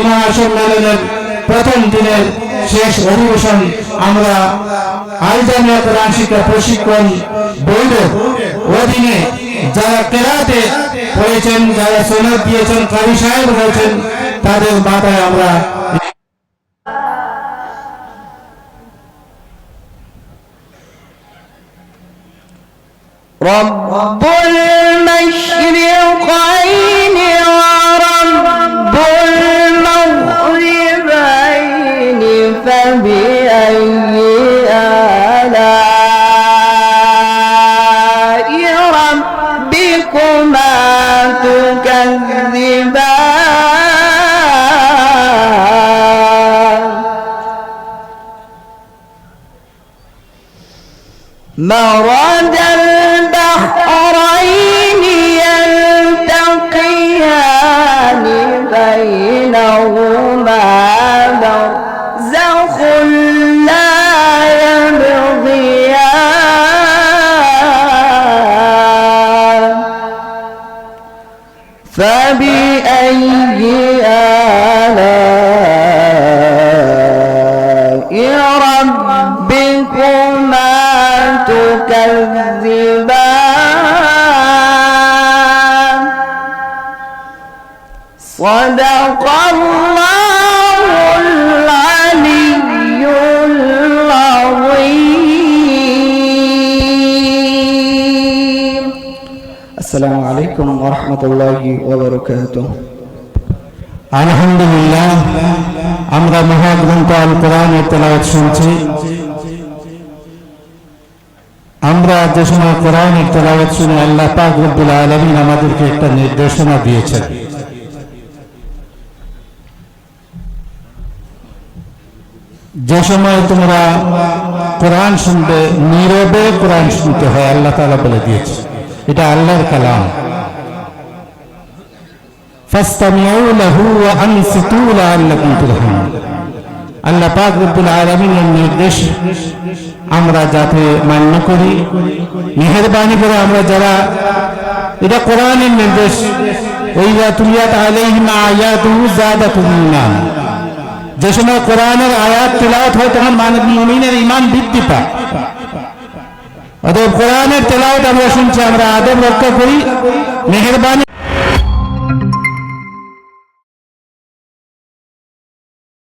মহাসম্মেলনের প্রথম দিনের শেষ অধিবেশন আমরা আল জামিয়া কোরআন শিক্ষা প্রশিক্ষণ বোর্ডের অধীনে যারা কেরাতে পড়েছেন, যারা সনদ দিয়েছেন, কারি সাহেব রয়েছেন, তাদের মাথায় আমরা রব্বুল মাশরিকাইন ওয়া রব্বুল মাগরিবাইন ফাবিআইয়ি আলাই রাব্বিকুমা তুকাযযিবান مرج البحرين يلتقيان بينهما برزخ لا يبغيان فبأي آلاء ربكما تكذبان صدق الله العلي العظيم السلام عليكم ورحمة الله وبركاته আলহামদুলিল্লাহ আমরা মহাগ্রন্থ আল কোরআনের তেলাওয়াত শুনছি। আমরা যে সময় কোরআনের তেলাওয়াত শুনে আল্লাহ পাক রব্বুল আলামিন আমাদেরকে একটা নির্দেশনা দিয়েছেন। যে সময় তোমরা কোরআন শুনবে নীরবে কোরআন শুনতে হয়, আল্লাহ তাআলা বলে দিয়েছে, এটা আল্লাহর কালাম। ফাসতামিউ লাহু ওয়া আনসিতু লাআল্লাকুম তুরহামুন। আল্লাহ পাক রব্বুল আলামিনের নির্দেশ আমরা যাতে মান্য করি, মেহেরবানি করে আমরা যারা, এটা কোরআনের নির্দেশ, ওয়াইযা তুলিয়াত আলাইহিম আয়াতুহু যাদাতুহুম ঈমান। যে সময় কোরআনের আয়াত তেলাওয়াত হয় তখন মুমিনের ঈমান বৃদ্ধি পায়। অতএব কোরআনের তেলাওয়াত আমরা শুনছি, আমরা আদব রক্ষা করি, মেহেরবানি